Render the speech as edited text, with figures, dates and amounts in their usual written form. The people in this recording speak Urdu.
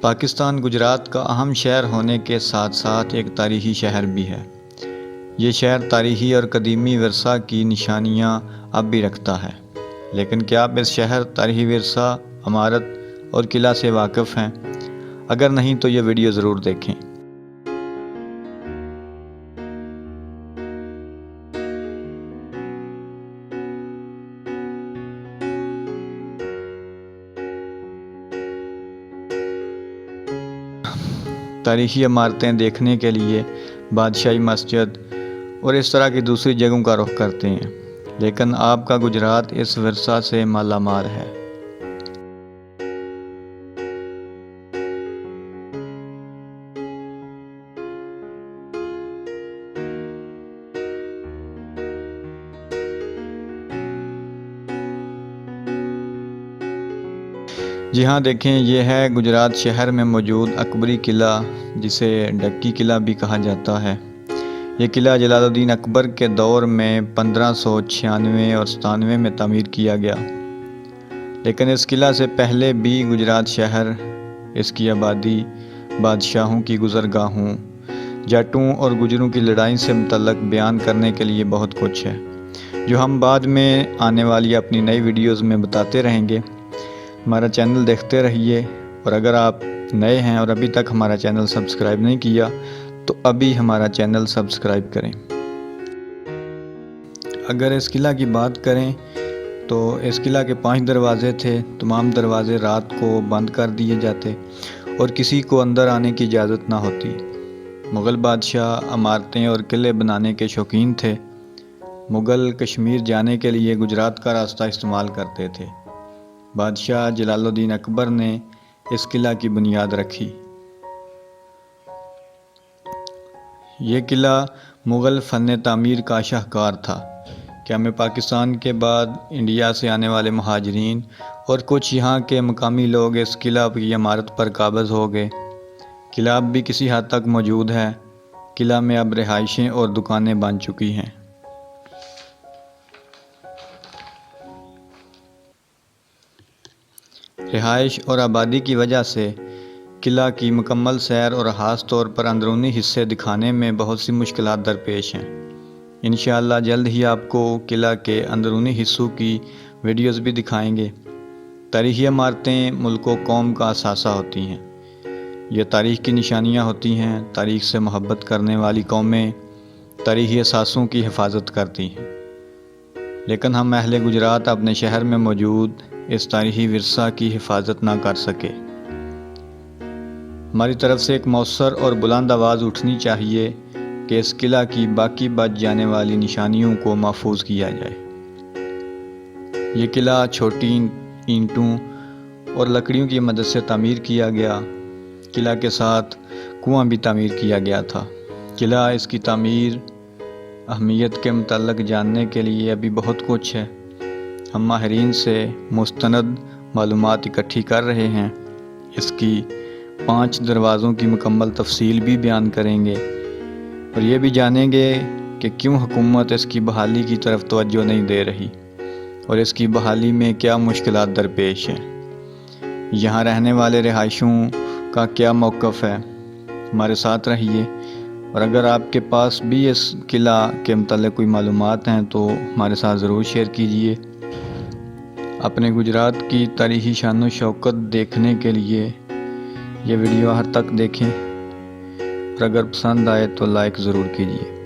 پاکستان گجرات کا اہم شہر ہونے کے ساتھ ساتھ ایک تاریخی شہر بھی ہے۔ یہ شہر تاریخی اور قدیمی ورثہ کی نشانیاں اب بھی رکھتا ہے، لیکن کیا آپ اس شہر، تاریخی ورثہ، عمارت اور قلعہ سے واقف ہیں؟ اگر نہیں تو یہ ویڈیو ضرور دیکھیں۔ تاریخی عمارتیں دیکھنے کے لیے بادشاہی مسجد اور اس طرح کی دوسری جگہوں کا رخ کرتے ہیں، لیکن آپ کا گجرات اس ورثہ سے مالا مال ہے۔ جی ہاں، دیکھیں، یہ ہے گجرات شہر میں موجود اکبری قلعہ، جسے ڈکی قلعہ بھی کہا جاتا ہے۔ یہ قلعہ جلال الدین اکبر کے دور میں 1596 اور 97 میں تعمیر کیا گیا، لیکن اس قلعہ سے پہلے بھی گجرات شہر، اس کی آبادی، بادشاہوں کی گزرگاہوں، جٹوں اور گجروں کی لڑائی سے متعلق بیان کرنے کے لیے بہت کچھ ہے، جو ہم بعد میں آنے والی اپنی نئی ویڈیوز میں بتاتے رہیں گے۔ ہمارا چینل دیکھتے رہیے، اور اگر آپ نئے ہیں اور ابھی تک ہمارا چینل سبسکرائب نہیں کیا تو ابھی ہمارا چینل سبسکرائب کریں۔ اگر اس قلعہ کی بات کریں تو اس قلعہ کے 5 دروازے تھے۔ تمام دروازے رات کو بند کر دیے جاتے اور کسی کو اندر آنے کی اجازت نہ ہوتی۔ مغل بادشاہ عمارتیں اور قلعے بنانے کے شوقین تھے۔ مغل کشمیر جانے کے لیے گجرات کا راستہ استعمال کرتے تھے۔ بادشاہ جلال الدین اکبر نے اس قلعہ کی بنیاد رکھی۔ یہ قلعہ مغل فن تعمیر کا شاہکار تھا۔ قیام پاکستان کے بعد انڈیا سے آنے والے مہاجرین اور کچھ یہاں کے مقامی لوگ اس قلعہ کی عمارت پر قابض ہو گئے۔ قلعہ اب بھی کسی حد تک موجود ہے۔ قلعہ میں اب رہائشیں اور دکانیں بن چکی ہیں۔ رہائش اور آبادی کی وجہ سے قلعہ کی مکمل سیر اور خاص طور پر اندرونی حصے دکھانے میں بہت سی مشکلات درپیش ہیں۔ انشاءاللہ جلد ہی آپ کو قلعہ کے اندرونی حصوں کی ویڈیوز بھی دکھائیں گے۔ تاریخی عمارتیں ملک و قوم کا اثاثہ ہوتی ہیں۔ یہ تاریخ کی نشانیاں ہوتی ہیں۔ تاریخ سے محبت کرنے والی قومیں تاریخی اثاثوں کی حفاظت کرتی ہیں، لیکن ہم اہل گجرات اپنے شہر میں موجود اس تاریخی ورثہ کی حفاظت نہ کر سکے۔ ہماری طرف سے ایک مؤثر اور بلند آواز اٹھنی چاہیے کہ اس قلعہ کی باقی بچ جانے والی نشانیوں کو محفوظ کیا جائے۔ یہ قلعہ چھوٹی اینٹوں اور لکڑیوں کی مدد سے تعمیر کیا گیا۔ قلعہ کے ساتھ کنواں بھی تعمیر کیا گیا تھا۔ قلعہ، اس کی تعمیر، اہمیت کے متعلق جاننے کے لیے ابھی بہت کچھ ہے۔ ہم ماہرین سے مستند معلومات اکٹھی کر رہے ہیں۔ اس کی 5 دروازوں کی مکمل تفصیل بھی بیان کریں گے، اور یہ بھی جانیں گے کہ کیوں حکومت اس کی بحالی کی طرف توجہ نہیں دے رہی، اور اس کی بحالی میں کیا مشکلات درپیش ہیں۔ یہاں رہنے والے رہائشوں کا کیا موقف ہے۔ ہمارے ساتھ رہیے، اور اگر آپ کے پاس بھی اس قلعہ کے متعلق کوئی معلومات ہیں تو ہمارے ساتھ ضرور شیئر کیجیے۔ اپنے گجرات کی تاریخی شان و شوکت دیکھنے کے لیے یہ ویڈیو آخر تک دیکھیں، اور اگر پسند آئے تو لائک ضرور کیجیے۔